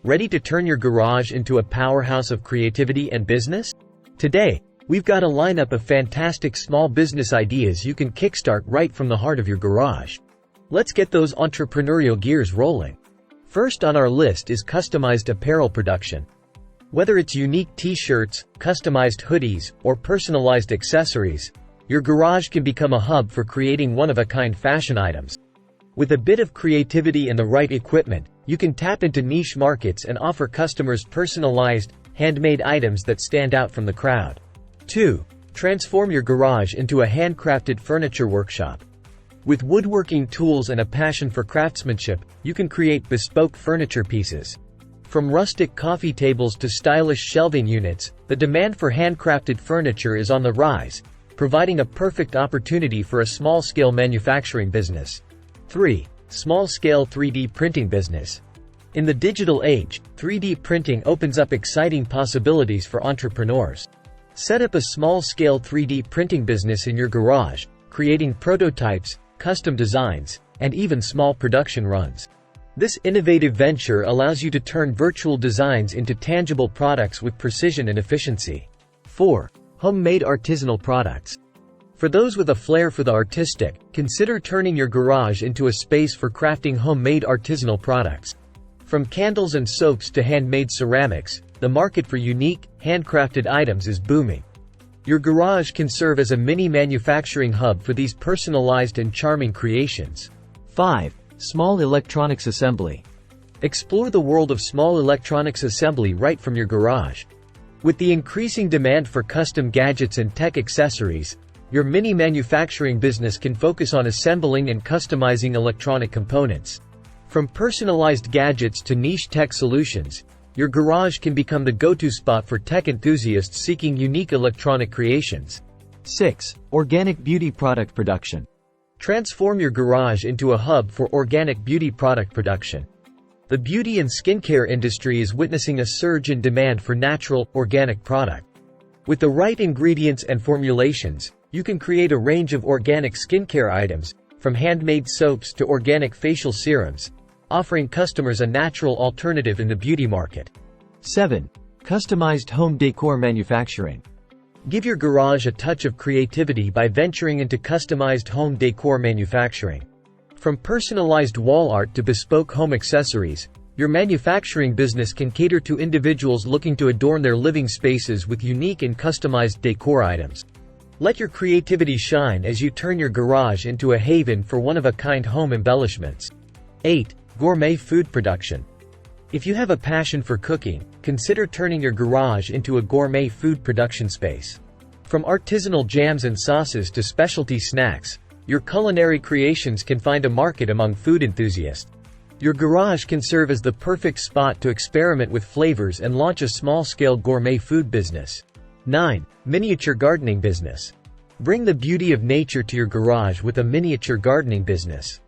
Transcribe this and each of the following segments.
Ready to turn your garage into a powerhouse of creativity and business? Today, we've got a lineup of fantastic small business ideas you can kickstart right from the heart of your garage. Let's get those entrepreneurial gears rolling. First on our list is customized apparel production. Whether it's unique t-shirts, customized hoodies, or personalized accessories, your garage can become a hub for creating one-of-a-kind fashion items. With a bit of creativity and the right equipment, you can tap into niche markets and offer customers personalized, handmade items that stand out from the crowd. 2. Transform your garage into a handcrafted furniture workshop. With woodworking tools and a passion for craftsmanship, you can create bespoke furniture pieces. From rustic coffee tables to stylish shelving units, the demand for handcrafted furniture is on the rise, providing a perfect opportunity for a small-scale manufacturing business. 3. Small-scale 3D printing business. In the digital age, 3D printing opens up exciting possibilities for entrepreneurs. Set up a small-scale 3D printing business in your garage, creating prototypes, custom designs, and even small production runs. This innovative venture allows you to turn virtual designs into tangible products with precision and efficiency. 4. Homemade artisanal products. For those with a flair for the artistic, consider turning your garage into a space for crafting homemade artisanal products. From candles and soaps to handmade ceramics, the market for unique, handcrafted items is booming. Your garage can serve as a mini manufacturing hub for these personalized and charming creations. 5. Small electronics assembly. Explore the world of small electronics assembly right from your garage. With the increasing demand for custom gadgets and tech accessories, your mini manufacturing business can focus on assembling and customizing electronic components. From personalized gadgets to niche tech solutions, your garage can become the go-to spot for tech enthusiasts seeking unique electronic creations. 6. Organic beauty product production. Transform your garage into a hub for organic beauty product production. The beauty and skincare industry is witnessing a surge in demand for natural, organic product. With the right ingredients and formulations, you can create a range of organic skincare items, from handmade soaps to organic facial serums, offering customers a natural alternative in the beauty market. 7. Customized home decor manufacturing. Give your garage a touch of creativity by venturing into customized home decor manufacturing. From personalized wall art to bespoke home accessories, your manufacturing business can cater to individuals looking to adorn their living spaces with unique and customized decor items. Let your creativity shine as you turn your garage into a haven for one-of-a-kind home embellishments. 8. Gourmet food production. If you have a passion for cooking, consider turning your garage into a gourmet food production space. From artisanal jams and sauces to specialty snacks, your culinary creations can find a market among food enthusiasts. Your garage can serve as the perfect spot to experiment with flavors and launch a small-scale gourmet food business. 9. Miniature gardening business. Bring the beauty of nature to your garage with a miniature gardening business.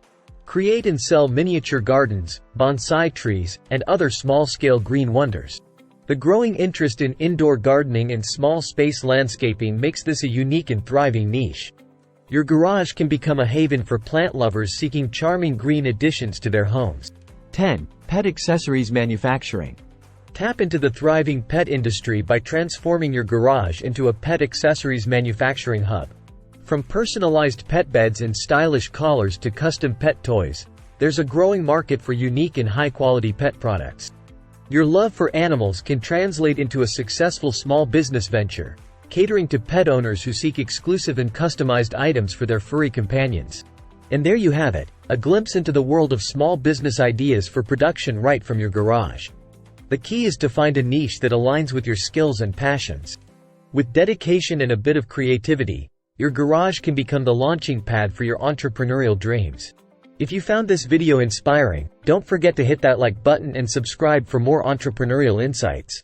Create and sell miniature gardens, bonsai trees, and other small-scale green wonders. The growing interest in indoor gardening and small-space landscaping makes this a unique and thriving niche. Your garage can become a haven for plant lovers seeking charming green additions to their homes. 10. Pet accessories manufacturing. Tap into the thriving pet industry by transforming your garage into a pet accessories manufacturing hub. From personalized pet beds and stylish collars to custom pet toys, there's a growing market for unique and high-quality pet products. Your love for animals can translate into a successful small business venture, catering to pet owners who seek exclusive and customized items for their furry companions. And there you have it, a glimpse into the world of small business ideas for production right from your garage. The key is to find a niche that aligns with your skills and passions. With dedication and a bit of creativity, your garage can become the launching pad for your entrepreneurial dreams. If you found this video inspiring, don't forget to hit that like button and subscribe for more entrepreneurial insights.